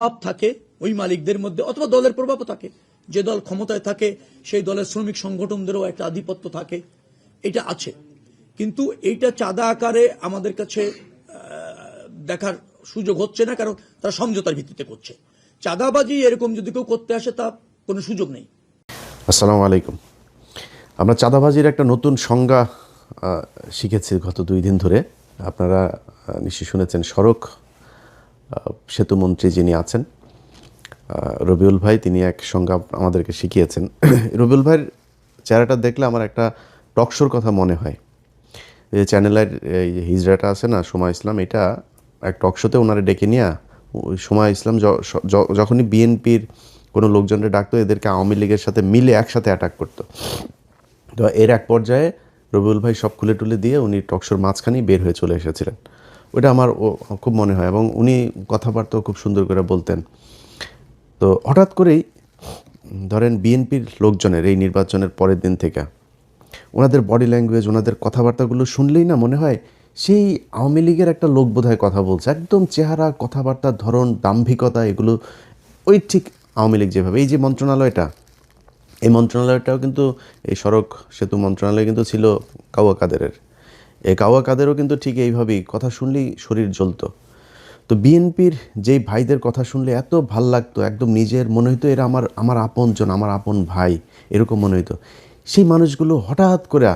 প্রভাব থাকে ওই মালিকদের মধ্যে, অথবা দলের প্রভাবও থাকে। যে দল ক্ষমতায় থাকে সেই দলের শ্রমিক সংগঠনদেরও একটা আধিপত্য থাকে, এটা আছে। কিন্তু এইটা চাঁদা আকারে আমাদের কাছে দেখার সুযোগ হচ্ছে না, কারণ তারা সমঝোতার ভিত্তিতে করছে। চাঁদাবাজি এরকম যদি কেউ করতে আসে তা কোনো সুযোগ নেই। আসসালামু আলাইকুম। আমরা চাঁদাবাজির একটা নতুন সংজ্ঞা শিখেছি গত 2 দিন ধরে। আপনারা নিশ্চয়ই শুনেছেন, সড়ক সেতুমন্ত্রী যিনি আছেন রবিউল ভাই, তিনি এক সংজ্ঞা আমাদেরকে শিখিয়েছেন। রবিউল ভাইয়ের চেহারাটা দেখলে আমার একটা টকশোর কথা মনে হয়। এই চ্যানেলের এই হিজড়াটা আছে না, সময় ইসলাম, এটা এক টকশোতে ওনারে ডেকে নিয়ে ওই সময় ইসলাম যখনই বিএনপির কোনো লোকজনকে ডাকতো, এদেরকে আওয়ামী লীগের সাথে মিলে একসাথে অ্যাটাক করতো। তো এর এক পর্যায়ে রবিউল ভাই সব খুলে টুলে দিয়ে উনি টকশোর মাঝখানেই বের হয়ে চলে এসেছিলেন। ওটা আমার খুব মনে হয়, এবং উনি কথাবার্তাও খুব সুন্দর করে বলতেন। তো হঠাৎ করেই ধরেন বিএনপির লোকজনের এই নির্বাচনের পরের দিন থেকে ওনাদের বডি ল্যাঙ্গুয়েজ, ওনাদের কথাবার্তাগুলো শুনলেই না মনে হয় সেই আওয়ামী লীগের একটা লোক বোধহয় কথা বলছে। একদম চেহারা, কথাবার্তার ধরন, দাম্ভিকতা, এগুলো ওই ঠিক আওয়ামী লীগ যেভাবে। এই যে মন্ত্রণালয়টা, এই মন্ত্রণালয়টাও কিন্তু, এই সড়ক সেতু মন্ত্রণালয় কিন্তু ছিল কাওয়া কাদেরের। এই কাওয়া কাদেরও কিন্তু ঠিক এইভাবেই কথা শুনলেই শরীর জ্বলতো। তো বিএনপির যেই ভাইদের কথা শুনলে এত ভাল লাগতো, একদম নিজের মনে হইতো এরা আমার আপনজন, আমার আপন ভাই, এরকম মনে হইতো। সেই মানুষগুলো হঠাৎ করে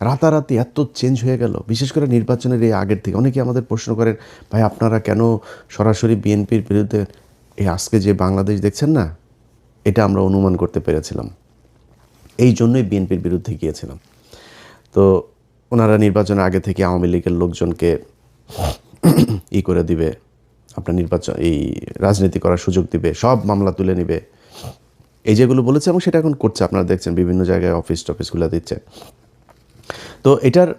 রাতারাতি এত চেঞ্জ হয়ে গেল, বিশেষ করে নির্বাচনের এই আগের থেকে। অনেকে আমাদের প্রশ্ন করেন, ভাই আপনারা কেন সরাসরি বিএনপির বিরুদ্ধে? এই আজকে যে বাংলাদেশ দেখছেন না, এটা আমরা অনুমান করতে পেরেছিলাম, এই জন্যই বিএনপির বিরুদ্ধে গিয়েছিলাম। তো ওনারা নির্বাচনের আগে থেকে আওয়ামী লীগের লোকজনকে করে দিবে, আপনার নির্বাচন এই রাজনীতি করার সুযোগ দিবে, সব মামলা তুলে নিবে, এই যেগুলো বলেছে, এবং সেটা এখন করছে। আপনারা দেখছেন বিভিন্ন জায়গায় অফিসগুলো দিচ্ছে। তো এটার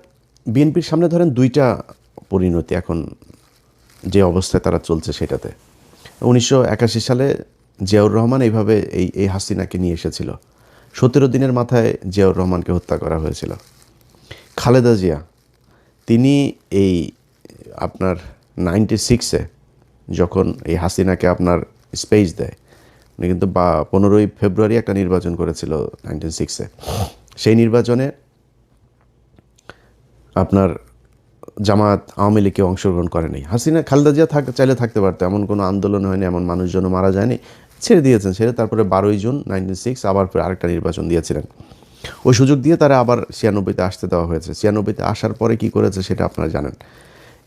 বিএনপির সামনে ধরেন 2টা পরিণতি এখন যে অবস্থায় তারা চলছে সেটাতে। 1981 সালে জিয়াউর রহমান এইভাবে এই হাসিনাকে নিয়ে এসেছিল। 17 দিনের মাথায় জিয়াউর রহমানকে হত্যা করা হয়েছিল। খালেদা জিয়া, তিনি এই আপনার 96-এ যখন এই হাসিনাকে আপনার স্পেস দেয়, উনি কিন্তু 15ই ফেব্রুয়ারি একটা নির্বাচন করেছিল 96-এ। সেই নির্বাচনে আপনার জামাত, আওয়ামী লীগকে অংশগ্রহণ করেনি। হাসিনা, খালেদা জিয়া চাইলে থাকতে পারতো, এমন কোনো আন্দোলন হয়নি, এমন মানুষজনও মারা যায়নি, ছেড়ে দিয়েছেন। তারপরে 12ই জুন 96 আবার আরেকটা নির্বাচন দিয়েছিলেন। ওই সুযোগ দিয়ে তারা আবার 96-তে আসতে দেওয়া হয়েছে। 96-তে আসার পরে কি করেছে সেটা আপনারা জানেন।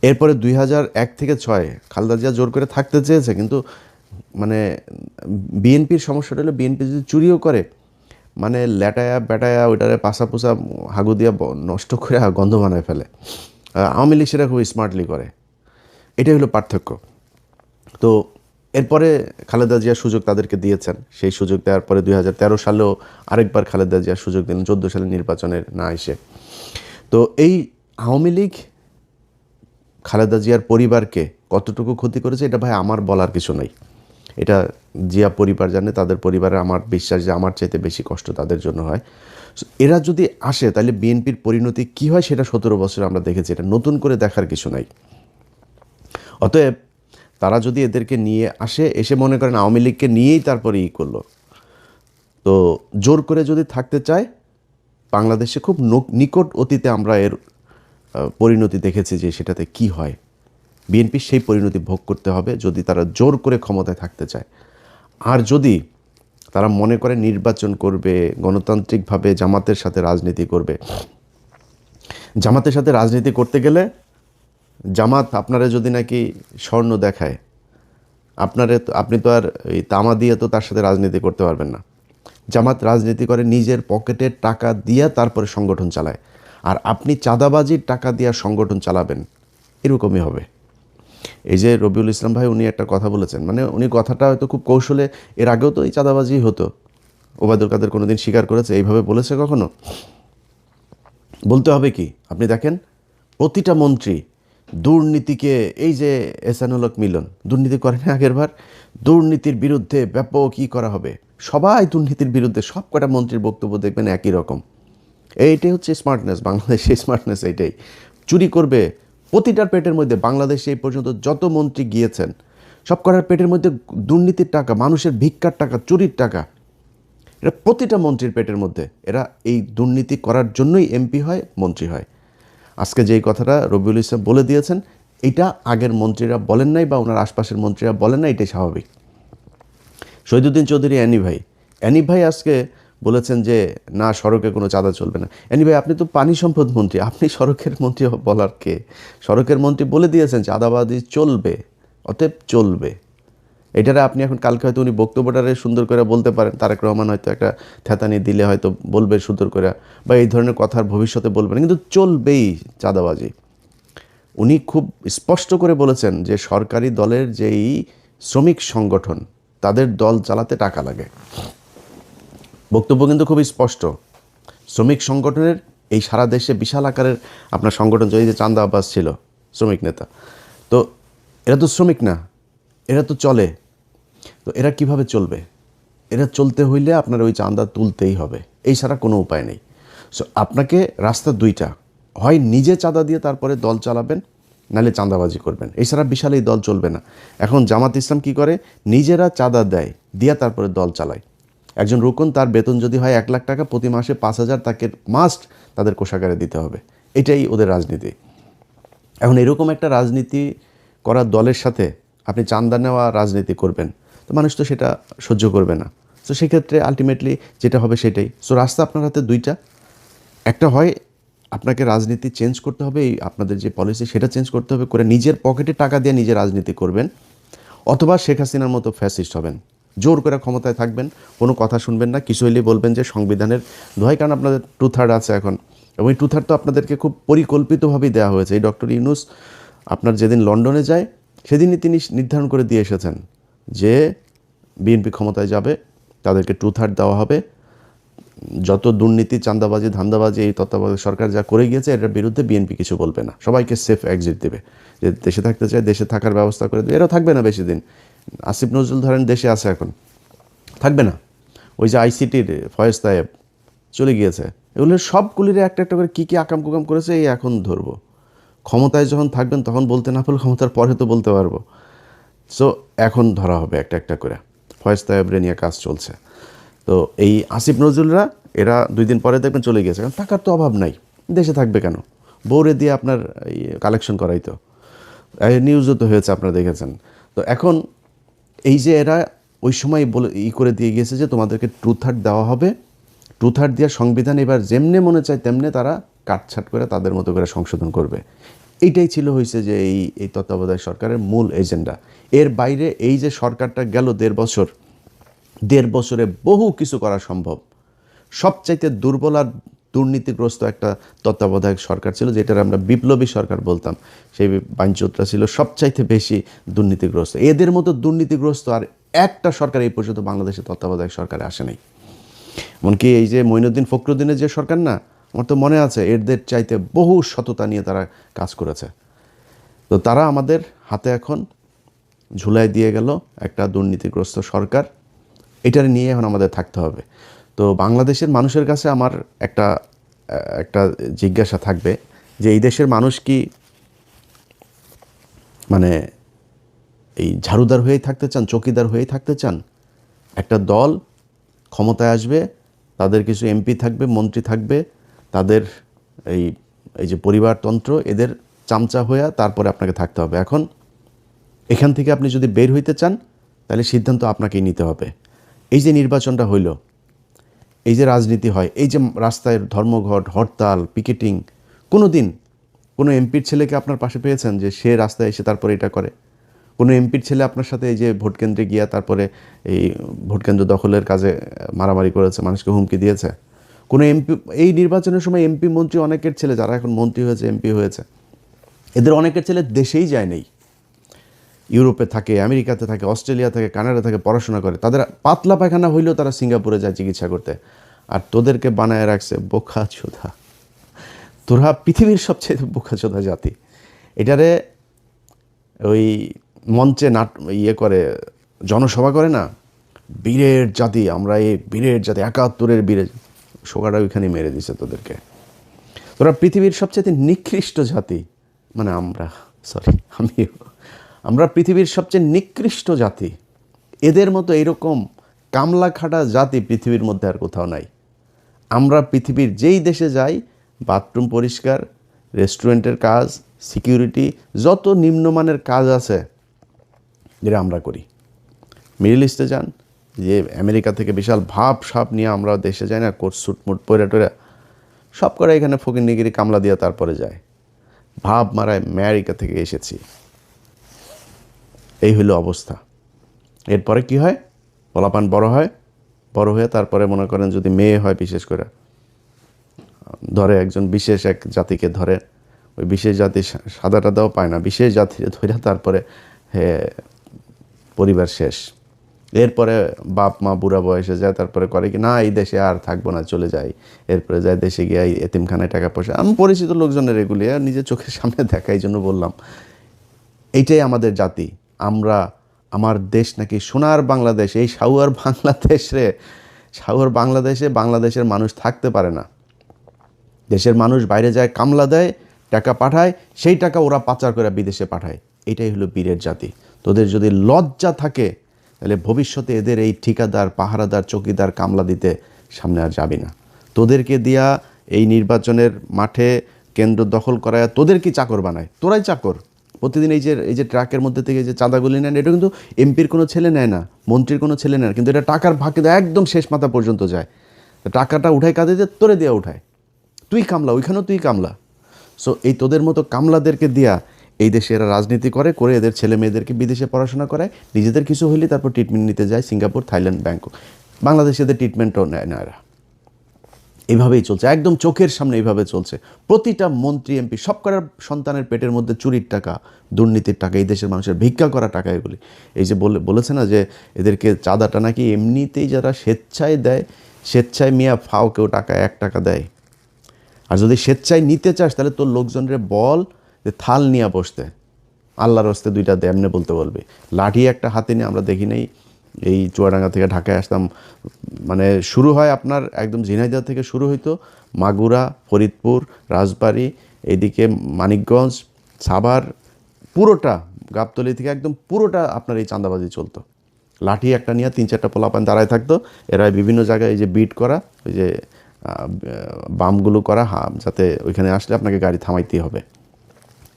এরপরে 2001 থেকে 6 খালেদা জিয়া জোর করে থাকতে চেয়েছে, কিন্তু মানে বিএনপির সমস্যাটা হলো, বিএনপি যদি চুরিও করে, মানে ল্যাটায়া ব্যাটায়া ওইটারে পাশা পোষা হাগু দিয়া নষ্ট করে গন্ধ বানায় ফেলে। আওয়ামী লীগ সেটা খুব স্মার্টলি করে, এটাই হলো পার্থক্য। তো এরপরে খালেদা জিয়া সুযোগ তাদেরকে দিয়েছেন। সেই সুযোগ দেওয়ার পরে 2013 সালেও আরেকবার খালেদা জিয়া সুযোগ দিলেন, 14 সালের নির্বাচনের না এসে। তো এই আওয়ামী লীগ খালেদা জিয়ার পরিবারকে কতটুকু ক্ষতি করেছে, এটা ভাই আমার বলার কিছু নাই। এটা জিয়া পরিবার জানে, তাদের পরিবারে আমার বিশ্বাস যে আমার চাইতে বেশি কষ্ট তাদের জন্য হয়। এরা যদি আসে তাহলে বিএনপির পরিণতি কী হয় সেটা 17 বছর আমরা দেখেছি, এটা নতুন করে দেখার কিছু নাই। অতএব তারা যদি এদেরকে নিয়ে আসে, এসে মনে করেন আওয়ামী লীগকে নিয়েই তারপরে করলো, তো জোর করে যদি থাকতে চায়, বাংলাদেশে খুব নিকট অতীতে আমরা এর পরিণতি দেখেছি যে সেটাতে কি হয়। বিএনপি সেই পরিণতি ভোগ করতে হবে যদি তারা জোর করে ক্ষমতায় থাকতে চায়। আর যদি তারা মনে করে নির্বাচন করবে, গণতান্ত্রিকভাবে জামাতের সাথে রাজনীতি করবে, জামাতের সাথে রাজনীতি করতে গেলে জামাত আপনারা যদি নাকি স্বর্ণ দেখায়, আপনি তো আর এই তামা দিয়ে তো তার সাথে রাজনীতি করতে পারবেন না। জামাত রাজনীতি করে নিজের পকেটের টাকা দিয়ে, তারপরে সংগঠন চালায়। আর আপনি চাঁদাবাজির টাকা দিয়ে সংগঠন চালাবেন, এরকমই হবে। এই যে রবিউল ইসলাম ভাই, উনি একটা কথা বলেছেন, মানে উনি কথাটা হয়তো খুব কৌশলে, এর আগেও তো এই চাঁদাবাজি হতো, ওবায়দুল কাদের কোনোদিন স্বীকার করেছে এইভাবে বলেছে কখনো? বলতে হবে কি, আপনি দেখেন প্রতিটা মন্ত্রী দুর্নীতিকে, এই যে এহসানুল হক মিলন দুর্নীতি করেন আগের বার, দুর্নীতির বিরুদ্ধে ব্যাপক কী করা হবে, সবাই দুর্নীতির বিরুদ্ধে, সব কটা মন্ত্রীর বক্তব্য দেখবেন একই রকম। এইটাই হচ্ছে স্মার্টনেস, বাংলাদেশের স্মার্টনেস এইটাই। চুরি করবে প্রতিটার পেটের মধ্যে। বাংলাদেশে এই পর্যন্ত যত মন্ত্রী গিয়েছেন সব করার পেটের মধ্যে দুর্নীতির টাকা, মানুষের ভিক্ষার টাকা, চুরির টাকা, এটা প্রতিটা মন্ত্রীর পেটের মধ্যে। এরা এই দুর্নীতি করার জন্যই এমপি হয়, মন্ত্রী হয়। আজকে যেই কথাটা রবিউল ইসলাম বলে দিয়েছেন, এটা আগের মন্ত্রীরা বলেন নাই বা ওনার আশপাশের মন্ত্রীরা বলেন নাই, এটাই স্বাভাবিক। শহীদুদ্দিন চৌধুরী অ্যানিব ভাই আজকে বলেছেন যে না, সড়কে কোনো চাঁদা চলবে না। অ্যানিব ভাই, আপনি তো পানি সম্পদ মন্ত্রী, আপনি সড়কের মন্ত্রী বলার কে? সড়কের মন্ত্রী বলে দিয়েছেন চাঁদাবাজি চলবে, অতএব চলবে। এটারে আপনি এখন কালকে হয়তো উনি বক্তব্যটারে সুন্দর করে বলতে পারেন, তারেক রহমান হয়তো একটা থ্যাতানি দিলে হয়তো বলবে সুন্দর করে, বা এই ধরনের কথার ভবিষ্যতে বলবেন, কিন্তু চলবেই চাঁদাবাজি। উনি খুব স্পষ্ট করে বলেছেন যে সরকারি দলের যেই শ্রমিক সংগঠন, তাদের দল চালাতে টাকা লাগে। বক্তব্য কিন্তু খুবই স্পষ্ট। শ্রমিক সংগঠনের এই সারা দেশে বিশাল আকারের আপনার সংগঠন, এই যে চান্দা আব্বাস ছিল শ্রমিক নেতা, তো এরা তো শ্রমিক না, এরা তো চলে। তো এরা কিভাবে চলবে? এরা চলতে হইলে আপনার ওই চাঁদা তুলতেই হবে, এই ছাড়া কোনো উপায় নেই। সো আপনাকে রাস্তা দুইটা, হয় নিজে চাঁদা দিয়ে তারপরে দল চালাবেন, নাহলে চাঁদাবাজি করবেন, এই ছাড়া বিশাল এই দল চলবে না। এখন জামাত ইসলাম কি করে? নিজেরা চাঁদা দেয়, দিয়ে তারপরে দল চালায়। একজন রুকন, তার বেতন যদি হয় 1 লাখ টাকা, প্রতি মাসে 5,000 তাকে মাস্ট তাদের কোষাগারে দিতে হবে। এটাই ওদের রাজনীতি। এখন এরকম একটা রাজনীতি করা দলের সাথে আপনি চাঁদা নেওয়া রাজনীতি করবেন, তো মানুষ তো সেটা সহ্য করবে না। তো সেক্ষেত্রে আলটিমেটলি যেটা হবে সেটাই। সো রাস্তা আপনার হাতে দুইটা, একটা হয় আপনাকে রাজনীতি চেঞ্জ করতে হবে, এই আপনাদের যে পলিসি সেটা চেঞ্জ করতে হবে, করে নিজের পকেটে টাকা দিয়ে নিজে রাজনীতি করবেন, অথবা শেখ হাসিনার মতো ফ্যাসিস্ট হবেন, জোর করে ক্ষমতায় থাকবেন, কোনো কথা শুনবেন না, কিছু হইলেই বলবেন যে সংবিধানের দোহাই, কারণ আপনাদের 2/3 আছে এখন, এবং এই 2/3 তো আপনাদেরকে খুব পরিকল্পিতভাবেই দেওয়া হয়েছে। এই ডক্টর ইউনূস আপনার যেদিন লন্ডনে যায়, সেদিনই তিনি নির্ধারণ করে দিয়ে এসেছেন যে বিএনপি ক্ষমতায় যাবে, তাদেরকে 2/3 দেওয়া হবে। যত দুর্নীতি, চাঁদাবাজি, ধান্দাবাজি এই তত্ত্বাবধায়ক সরকার যা করে গিয়েছে, এটার বিরুদ্ধে বিএনপি কিছু বলবে না, সবাইকে সেফ এক্সিট দেবে। যে দেশে থাকতে চায় দেশে থাকার ব্যবস্থা করে দেবে। এরাও থাকবে না বেশি দিন। আসিফ নজরুল ধরেন দেশে আছে, এখন থাকবে না। ওই যে আইসিটির ফয়েজ তায়েব চলে গিয়েছে, এগুলোর সবগুলির একটা একটা করে কী কী আকাম কুকাম করেছে, এই এখন ধরবো। ক্ষমতায় যখন থাকবেন তখন বলতে না পারলে ক্ষমতার পরে তো বলতে পারবো। সো এখন ধরা হবে একটা একটা করে। ফয়েজ তায়েবরে নিয়ে কাজ চলছে। তো এই আসিফ নজরুলরা এরা 2 দিন পরে দেখবেন চলে গেছে, কারণ টাকার তো অভাব নাই, দেশে থাকবে কেন? বউরে দিয়ে আপনার কালেকশন করাই তো, নিউজও তো হয়েছে, আপনারা দেখেছেন। তো এখন এই যে এরা ওই সময় বলে করে দিয়ে গিয়েছে যে তোমাদেরকে 2/3 দেওয়া হবে, 2/3 দিয়ে সংবিধান এবার যেমনে মনে চায় তেমনে তারা কাটছাট করে তাদের মতো করে সংশোধন করবে। এইটাই ছিল হয়েছে যে এই তত্ত্বাবধায়ক সরকারের মূল এজেন্ডা। এর বাইরে এই যে সরকারটা গেল 1.5 বছর, 1.5 বছরে বহু কিছু করা সম্ভব। সবচাইতে দুর্বল আর দুর্নীতিগ্রস্ত একটা তত্ত্বাবধায়ক সরকার ছিল, যেটার আমরা বিপ্লবী সরকার বলতাম, সেই বাঞ্চোতরা ছিল সবচাইতে বেশি দুর্নীতিগ্রস্ত। এদের মতো দুর্নীতিগ্রস্ত আর একটা সরকার এই পর্যন্ত বাংলাদেশের তত্ত্বাবধায়ক সরকারে আসে নাই। এমনকি এই যে মঈনুদ্দিন ফখরুদ্দিনের যে সরকার না, আমার তো মনে আছে, এদের চাইতে বহু সততা নিয়ে তারা কাজ করেছে। তো তারা আমাদের হাতে এখন ঝুলাই দিয়ে গেল একটা দুর্নীতিগ্রস্ত সরকার। এটার নিয়ে এখন আমাদের থাকতে হবে। তো বাংলাদেশের মানুষের কাছে আমার একটা জিজ্ঞাসা থাকবে যে এই দেশের মানুষ কি মানে এই ঝাড়ুদার হয়েই থাকতে চান, চকিদার হয়েই থাকতে চান? একটা দল ক্ষমতায় আসবে, তাদের কিছু এমপি থাকবে, মন্ত্রী থাকবে, তাদের এই যে পরিবারতন্ত্র, এদের চামচা হয়ে তারপরে আপনাকে থাকতে হবে। এখন এখান থেকে আপনি যদি বের হইতে চান, তাহলে সিদ্ধান্ত আপনাকেই নিতে হবে। এই যে নির্বাচনটা হইল, এই যে রাজনীতি হয়, এই যে রাস্তায় ধর্মঘট, হরতাল, পিকেটিং, কোনো দিন কোনো এমপির ছেলেকে আপনার পাশে পেয়েছেন যে সে রাস্তায় এসে তারপরে এটা করে? কোনো এমপির ছেলে আপনার সাথে এই যে ভোট কেন্দ্রে গিয়া তারপরে এই ভোটকেন্দ্র দখলের কাজে মারামারি করেছে, মানুষকে হুমকি দিয়েছে? কোনো এমপি এই নির্বাচনের সময় এমপি মন্ত্রী অনেকের ছেলে যারা এখন মন্ত্রী হয়েছে, এমপি হয়েছে, এদের অনেকের ছেলে দেশেই যায় নেই, ইউরোপে থাকে, আমেরিকাতে থাকে, অস্ট্রেলিয়া থাকে, কানাডা থাকে, পড়াশোনা করে। তাদের পাতলা পায়খানা হইলেও তারা সিঙ্গাপুরে যায় চিকিৎসা করতে। আর তোদেরকে বানায় রাখছে বোকাচোদা। তোরা পৃথিবীর সবচেয়ে বোকাচোদা জাতি। এটারে ওই মঞ্চে করে জনসভা করে না, বীরের জাতি, আমরা এই বীরের জাতি, 71-এর বীরের, সোগাটা ওইখানে মেরে দিছে তোদেরকে। তোরা পৃথিবীর সবচেয়ে নিকৃষ্ট জাতি, মানে আমরা, সরি, আমরা পৃথিবীর সবচেয়ে নিকৃষ্ট জাতি। এদের মতো এরকম কামলা খাটা জাতি পৃথিবীর মধ্যে আর কোথাও নাই। আমরা পৃথিবীর যেই দেশে যাই, বাথরুম পরিষ্কার, রেস্টুরেন্টের কাজ, সিকিউরিটি, যত নিম্নমানের কাজ আছে যেটা আমরা করি। মিডল ইস্টে যান, যে আমেরিকা থেকে বিশাল ভাব সাপ নিয়ে আমরা দেশে যাই না, কোট স্যুট মুট পরে টরে, সব করে এখানে ফকিরনিগিরি কামলা দিয়ে তারপরে যায়। ভাব মারায় আমেরিকা থেকে এসেছি, এই হলো অবস্থা। এরপরে কি হয়? পোলাপান বড় হয়, বড় হয়ে তারপরে মনে করেন যদি মেয়ে হয়, বিশেষ করে ধরে একজন বিশেষ এক জাতিকে ধরে, ওই বিশেষ জাতি সাদা টাদাও পায় না, বিশেষ জাতিকে ধরে তারপরে পরিবার শেষ। এরপরে বাপ মা বুড়া বয়সে যায়, তারপরে করে কি না এই দেশে আর থাকবো না, চলে যাই। এরপরে যায় দেশে গিয়ে এতিমখানায় টাকা পয়সা, আমি পরিচিত লোকজনের এগুলি আর নিজের চোখের সামনে দেখা, এই জন্য বললাম এইটাই আমাদের জাতি। আমরা, আমার দেশ নাকি সোনার বাংলাদেশ, এই সাউয়ার বাংলাদেশ রে, সাউয়ার বাংলাদেশে বাংলাদেশের মানুষ থাকতে পারে না। দেশের মানুষ বাইরে যায়, কামলা দেয়, টাকা পাঠায়, সেই টাকা ওরা পাচার করে বিদেশে পাঠায়। এটাই হলো বীরের জাতি। তোদের যদি লজ্জা থাকে তাহলে ভবিষ্যতে এদের এই ঠিকাদার, পাহারাদার, চৌকিদার, কামলা দিতে সামনে আর যাবি না। তোদেরকে দিয়া এই নির্বাচনের মাঠে কেন্দ্র দখল করায় তোদের কি চাকর বানায়? তোরাই চাকর। প্রতিদিন এই যে ট্রাকের মধ্যে থেকে যে চাঁদাগুলি নেন, এটা কিন্তু এমপির কোনো ছেলে নেয় না, মন্ত্রীর কোনো ছেলে নেয় না, কিন্তু এটা টাকার ভাগে একদম শেষ মাথা পর্যন্ত যায়। টাকাটা উঠায় কাঁদে দিয়ে তোরে দেওয়া উঠায়, তুই কামলা, ওইখানেও তুই কামলা। সো এই তোদের মতো কামলাদেরকে দিয়া এই দেশে এরা রাজনীতি করে, এদের ছেলে মেয়েদেরকে বিদেশে পড়াশোনা করায়, নিজেদের কিছু হইলে তারপর ট্রিটমেন্ট নিতে যায় সিঙ্গাপুর, থাইল্যান্ড, ব্যাংকক। বাংলাদেশে এদের ট্রিটমেন্টও নেয় না এরা। এইভাবেই চলছে, একদম চোখের সামনে এইভাবে চলছে। প্রতিটা মন্ত্রী, এমপি, সব করার সন্তানের পেটের মধ্যে চুরির টাকা, দুর্নীতির টাকা, এই দেশের মানুষের ভিক্ষা করা টাকা এগুলি। এই যে বলেছে না যে এদেরকে চাঁদাটা নাকি এমনিতেই যারা স্বেচ্ছায় দেয়, স্বেচ্ছায় মিয়া ফাও কেউ টাকা 1 টাকা দেয়। আর যদি স্বেচ্ছায় নিতে চাস তাহলে তোর লোকজনের বল যে থাল নিয়ে বসতে, আল্লাহর হস্তে 2টা দে, এমনি বলতে বলবে। লাঠি একটা হাতে নিয়ে আমরা দেখি নেই, এই চুয়াডাঙ্গা থেকে ঢাকায় আসতাম, মানে শুরু হয় আপনার একদম ঝিনাইদহ থেকে শুরু হইতো, মাগুরা, ফরিদপুর, রাজবাড়ী, এইদিকে মানিকগঞ্জ, সাভার, পুরোটা গাবতলী থেকে একদম পুরোটা আপনার এই চাঁদাবাজি চলতো। লাঠি একটা নিয়ে 3-4টা পোলাপান দাঁড়ায় থাকতো, এরা বিভিন্ন জায়গায় এই যে বিট করা, ওই যে বামগুলো করা, যাতে ওইখানে আসলে আপনাকে গাড়ি থামাইতেই হবে।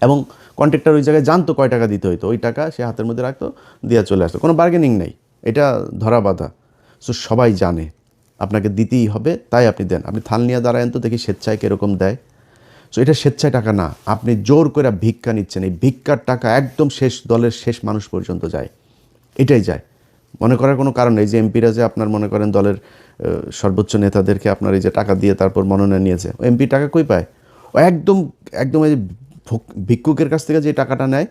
এবং কন্ট্রাক্টর ওই জায়গায় জানতো কয় টাকা দিতে হইতো, ওই টাকা সে হাতের মধ্যে রাখতো, দিয়ে চলে আসতো, কোনো বার্গেনিং নেই, এটা ধরা বাঁধা। সো সবাই জানে আপনাকে দিতেই হবে, তাই আপনি দেন। আপনি থাল নিয়ে দাঁড়ায়েন তো দেখি স্বেচ্ছায় কীরকম দেয়। সো এটা স্বেচ্ছায় টাকা না, আপনি জোর করে ভিক্ষা নিচ্ছেন। এই ভিক্ষার টাকা একদম শেষ দলের শেষ মানুষ পর্যন্ত যায়, এটাই যায়। মনে করার কোনো কারণ নেই যে এমপিরা যে আপনার মনে করেন দলের সর্বোচ্চ নেতাদেরকে আপনার এই যে টাকা দিয়ে তারপর মনোনয়ন নিয়েছে, ও এমপি টাকা কই পায়? ও একদম একদম এই ভিক্ষুকের কাছ থেকে যে টাকাটা নেয়,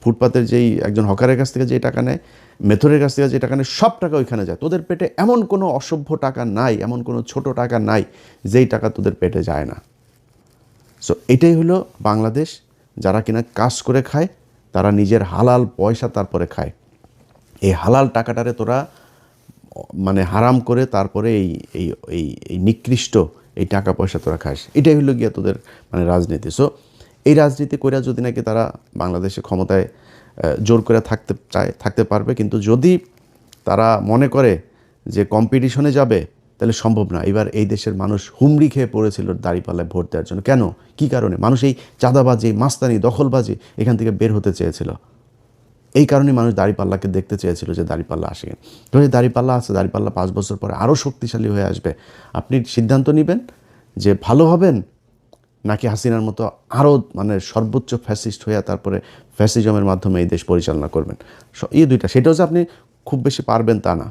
ফুটপাতের যেই একজন হকারের কাছ থেকে যে টাকা নেয়, মেথরের কাছ থেকে যে টাকা নেয়, সব টাকা ওইখানে যায়। তোদের পেটে এমন কোনো অসভ্য টাকা নাই, এমন কোনো ছোট টাকা নাই যেই টাকা তোদের পেটে যায় না। সো এটাই হলো বাংলাদেশ। যারা কিনা কাজ করে খায়, তারা নিজের হালাল পয়সা তারপরে খায়। এই হালাল টাকাটারে তোরা মানে হারাম করে তারপরে এই এই এই এই নিকৃষ্ট এই টাকা পয়সা তোরা খাস। এটাই হলো গিয়া তোদের মানে রাজনীতি। সো এই রাজনীতি করে যদি নাকি তারা বাংলাদেশে ক্ষমতায় জোর করে থাকতে চায়, থাকতে পারবে। কিন্তু যদি তারা মনে করে যে কম্পিটিশনে যাবে, তাহলে সম্ভব না। এবার এই দেশের মানুষ হুমড়ি খেয়ে পড়েছিল দাঁড়িপাল্লায় ভোট দেওয়ার জন্য। কেন? কি কারণে? মানুষ এই চাঁদাবাজি, মাস্তানি, দখলবাজি এখান থেকে বের হতে চেয়েছিল। এই কারণে মানুষ দাঁড়িপাল্লাকে দেখতে চেয়েছিল যে দাঁড়িপাল্লা আসে। যদি দাঁড়িপাল্লা আছে, দাঁড়িপাল্লা 5 বছর পরে আরও শক্তিশালী হয়ে আসবে। আপনি সিদ্ধান্ত নেবেন যে ভালো হবেন, নাকি হাসিনার মতো আরও মানে সর্বোচ্চ ফ্যাসিস্ট হয়ে তারপরে ফ্যাসিজমের মাধ্যমে এই দেশ পরিচালনা করবেন। এই দুইটা, সেটাও যে আপনি খুব বেশি পারবেন তা না।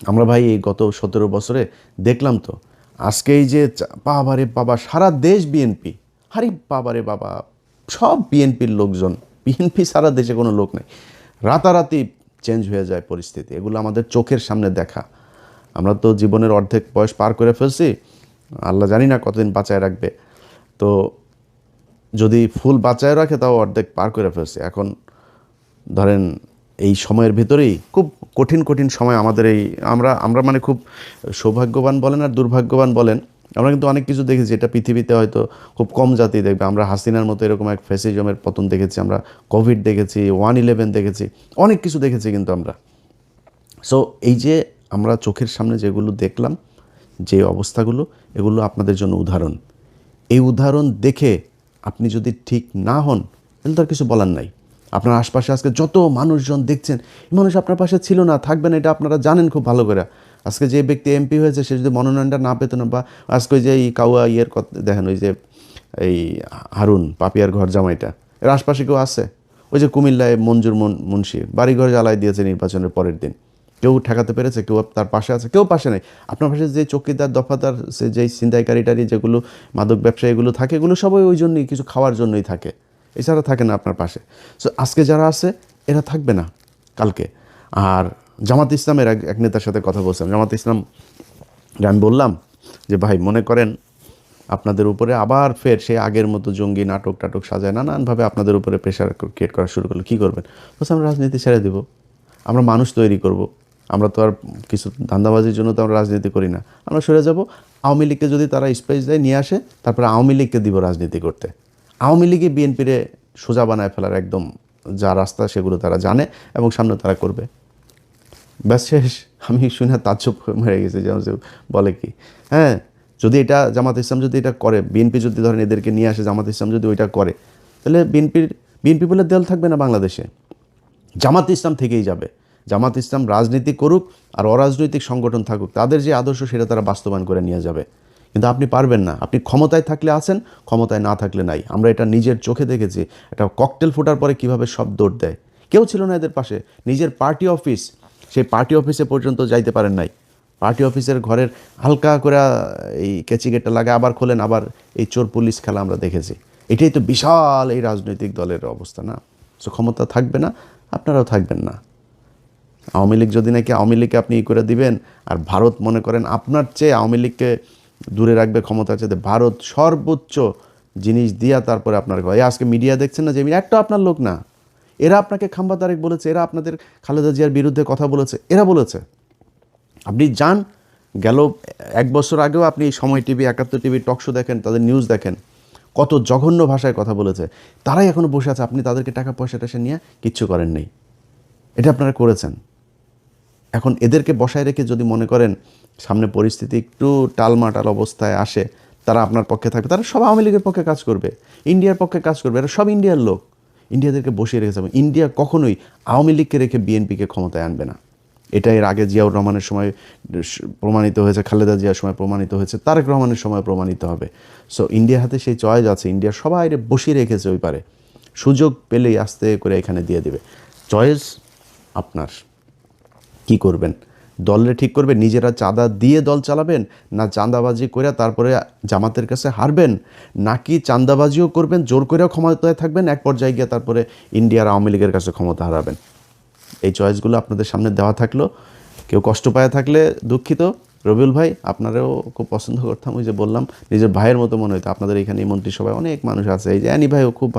আমরা ভাই এই গত 17 বছরে দেখলাম তো, আজকে এই যে বাবারে বাবা, সারা দেশ বিএনপি, আরে বাবারে বাবা, সব বিএনপির লোকজন, বিএনপি সারা দেশে কোনো লোক নেই। রাতারাতি চেঞ্জ হয়ে যায় পরিস্থিতি। এগুলো আমাদের চোখের সামনে দেখা। আমরা তো জীবনের অর্ধেক বয়স পার করে ফেলছি, আল্লাহ জানি না কতদিন বাঁচায় রাখবে। তো যদি ফুল বাঁচায় রাখে তাও অর্ধেক পার করে ফেলছি। এখন ধরেন এই সময়ের ভিতরেই খুব কঠিন কঠিন সময় আমাদের এই আমরা মানে খুব সৌভাগ্যবান বলেন আর দুর্ভাগ্যবান বলেন, আমরা কিন্তু অনেক কিছু দেখেছি, এটা পৃথিবীতে হয়তো খুব কম জাতি দেখবে। আমরা হাসিনার মতো এরকম এক ফ্যাসিজমের পতন দেখেছি, আমরা কোভিড দেখেছি, 1/11 দেখেছি, অনেক কিছু দেখেছি কিন্তু আমরা। সো এই যে আমরা চোখের সামনে যেগুলো দেখলাম, যে অবস্থাগুলো, এগুলো আপনাদের জন্য উদাহরণ। এই উদাহরণ দেখে আপনি যদি ঠিক না হন তাহলে তার কিছু বলার নাই। আপনার আশপাশে আজকে যত মানুষজন দেখছেন, এই মানুষ আপনার পাশে ছিল না, থাকবেন, এটা আপনারা জানেন খুব ভালো করে। আজকে যে ব্যক্তি এমপি হয়েছে সে যদি মনোনয়নটা না পেত না, বা আজকে ওই যে এই কাউয়া ইয়ের কথা দেখেন, ওই যে এই হারুন পাপিয়ার ঘর জামাইটা, এর আশপাশে কেউ আছে? ওই যে কুমিল্লায় মঞ্জুর মুন্সি বাড়িঘর জ্বালাই দিয়েছে নির্বাচনের পরের দিন, কেউ ঠেকাতে পেরেছে? কেউ তার পাশে আছে? কেউ পাশে নেই। আপনার পাশে যে চৌকিদার, দফাদার, সে যেই ছিনতাইকারী যেগুলো মাদক ব্যবসায়ীগুলো থাকে, এগুলো সবাই ওই জন্যই, কিছু খাওয়ার জন্যই থাকে, এছাড়া থাকে না আপনার পাশে। সো আজকে যারা আছে এরা থাকবে না কালকে। আর জামাত ইসলামের এক নেতার সাথে কথা বলছিলাম, জামাত ইসলাম আমি বললাম যে ভাই, মনে করেন আপনাদের উপরে আবার ফের সেই আগের মতো জঙ্গি নাটক টাটক সাজায় নানানভাবে আপনাদের উপরে প্রেশার ক্রিয়েট করা শুরু করলো, কী করবেন? বলছে আমরা রাজনীতি ছেড়ে দেবো, আমরা মানুষ তৈরি করব। আমরা তো আর কিছু ধান্দাবাজির জন্য তো আমরা রাজনীতি করি না, আমরা সরে যাব। আওয়ামী লীগকে যদি তারা স্পেস দেয়, নিয়ে আসে, তারপরে আওয়ামী লীগকে দিব রাজনীতি করতে। আওয়ামী লীগই বিএনপিরে সোজা বানায় ফেলার একদম যা রাস্তা সেগুলো তারা জানে এবং সামনে তারা করবে। ব্যাস শেষ। আমি শুনে তাজ্জব মেরে গেছি, যেমন বলে কি, হ্যাঁ, যদি এটা জামাত ইসলাম যদি এটা করে, বিএনপি যদি ধরেন এদেরকে নিয়ে আসে, জামাত ইসলাম যদি ওইটা করে, তাহলে বিএনপি বলে দল থাকবে না বাংলাদেশে, জামাত ইসলাম থেকেই যাবে। জামাত ইসলাম রাজনীতি করুক আর অরাজনৈতিক সংগঠন থাকুক, তাদের যে আদর্শ সেটা তারা বাস্তবায়ন করে নিয়ে যাবে। কিন্তু আপনি পারবেন না। আপনি ক্ষমতায় থাকলে আছেন, ক্ষমতায় না থাকলে নাই। আমরা এটা নিজের চোখে দেখেছি। এটা ককটেল ফোটার পরে কিভাবে সব দৌড় দেয়। কেউ ছিল না এদের পাশে। নিজের পার্টি অফিস, সেই পার্টি অফিসে পর্যন্ত যাইতে পারেন নাই। পার্টি অফিসের ঘরের হালকা করে এই কেচি গেটটা লাগে, আবার খোলেন, আবার এই চোর পুলিশ খেলা আমরা দেখেছি। এটাই তো বিশাল এই রাজনৈতিক দলের অবস্থা না? সো ক্ষমতা থাকবে না, আপনারাও থাকবেন না। আওয়ামী লীগ যদি নাকি আওয়ামী লীগকে আপনি ই করে দিবেন, আর ভারত মনে করেন আপনার চেয়ে আওয়ামী লীগকে দূরে রাখবে ক্ষমতা চেয়ে, ভারত সর্বোচ্চ জিনিস দিয়া তারপরে আপনার এই আজকে মিডিয়া দেখছেন না, যে একটা আপনার লোক না, এরা আপনাকে খাম্বা তারেক বলেছে, এরা আপনাদের খালেদা জিয়ার বিরুদ্ধে কথা বলেছে, এরা বলেছে। আপনি যান, গেল 1 বছর আগেও আপনি সময় টিভি, 71 টিভি টক শো দেখেন, তাদের নিউজ দেখেন, কত জঘন্য ভাষায় কথা বলেছে। তারাই এখনও বসে আছে, আপনি তাদেরকে টাকা পয়সা নিয়ে কিচ্ছু করেন নেই। এটা আপনারা করেছেন। এখন এদেরকে বসায় রেখে যদি মনে করেন সামনে পরিস্থিতি একটু টালমাটাল অবস্থায় আসে, তারা আপনার পক্ষে থাকবে, তারা সব আওয়ামী লীগের পক্ষে কাজ করবে, ইন্ডিয়ার পক্ষে কাজ করবে, এরা সব ইন্ডিয়ার লোক। ইন্ডিয়াদেরকে বসিয়ে রেখেছে। ইন্ডিয়া কখনোই আওয়ামী লীগকে রেখে বিএনপিকে ক্ষমতায় আনবে না। এটা এর আগে জিয়াউর রহমানের সময় প্রমাণিত হয়েছে, খালেদা জিয়ার সময় প্রমাণিত হয়েছে, তারেক রহমানের সময় প্রমাণিত হবে। সো ইন্ডিয়ার হাতে সেই চয়েস আছে। ইন্ডিয়া সবাই বসিয়ে রেখেছে ওই পারে, সুযোগ পেলেই আস্তে করে এখানে দিয়ে দেবে। চয়েস আপনার। কি করবেন? দলে ঠিক করবে নিজেরা চাঁদা দিয়ে দল চালাবেন, না চাঁদাবাজি করে তারপরে জামাতের কাছে হারবেন, নাকি চাঁদাবাজিও করবেন, জোর করেও ক্ষমতায় থাকবেন, এক পর্যায়ে গিয়ে তারপরে ইন্ডিয়ার আওয়ামী লীগের কাছে ক্ষমতা হারাবেন। এই চয়েসগুলো আপনাদের সামনে দেওয়া থাকলো। কেউ কষ্ট পায় থাকলে দুঃখিত। রবিউল ভাই, আপনারাও খুব পছন্দ করতাম, ওই যে বললাম নিজের ভাইয়ের মতো মনে হতো। আপনাদের এখানে এই মন্ত্রিসভায় অনেক মানুষ আছে, এই যে অ্যানি ভাইও খুব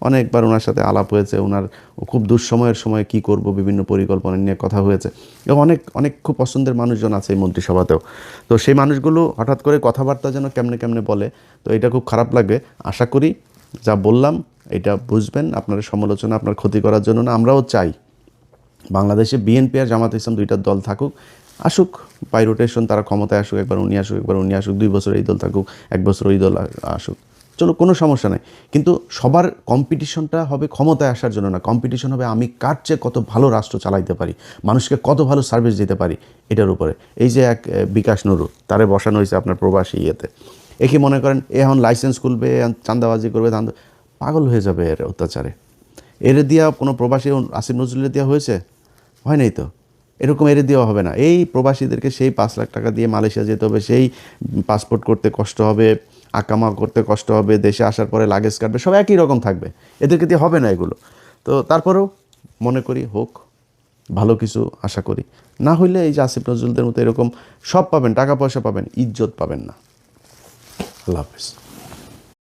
অনেকবার ওনার সাথে আলাপ হয়েছে, ওনার খুব দুঃসময়ের সময় কি করব বিভিন্ন পরিকল্পনা নিয়ে কথা হয়েছে, এবং অনেক অনেক খুব পছন্দের মানুষজন আছে এই মন্ত্রিসভাতেও। তো সেই মানুষগুলো হঠাৎ করে কথাবার্তা যেন কেমনে কেমনে বলে, তো এটা খুব খারাপ লাগবে। আশা করি যা বললাম এটা বুঝবেন। আপনার সমালোচনা আপনার ক্ষতি করার জন্য না, আমরাও চাই বাংলাদেশে বিএনপি আর জামাত ইসলাম দুইটা দল থাকুক, আসুক বাই রোটেশন, তারা ক্ষমতায় আসুক, একবার উনি আসুক, একবার উনি আসুক, 2 বছর এই দল থাকুক, 1 বছর ওই দল আসুক, চলো, কোনো সমস্যা নাই। কিন্তু সবার কম্পিটিশনটা হবে ক্ষমতায় আসার জন্য না, কম্পিটিশন হবে আমি কার চেয়ে কত ভালো রাষ্ট্র চালাইতে পারি, মানুষকে কত ভালো সার্ভিস দিতে পারি, এটার উপরে। এই যে এক বিকাশ নুরু, তারে বসানো হয়েছে আপনার প্রবাসী ইয়েতে, একে মনে করেন এখন লাইসেন্স খুলবে, চাঁদাবাজি করবে, পাগল হয়ে যাবে এর অত্যাচারে। এর দিয়া কোনো প্রবাসী আসিফ নজরুলের দেওয়া হয়েছে? হয় নাই তো। এরকম এর দেওয়া হবে না। এই প্রবাসীদেরকে সেই 5 লাখ টাকা দিয়ে মালয়েশিয়া যেতে হবে, সেই পাসপোর্ট করতে কষ্ট হবে, আকামা করতে কষ্ট হবে, দেশে আসার পরে লাগেজ কাটবে, সব একই রকম থাকবে, এদেরকে দিয়ে হবে না এগুলো। তো তারপরেও মনে করি হোক, ভালো কিছু আশা করি। না হইলে এই যে আসিফ নজরুলদের মতো এরকম সব পাবেন, টাকা পয়সা পাবেন, ইজ্জত পাবেন না। আল্লাহ হাফেজ।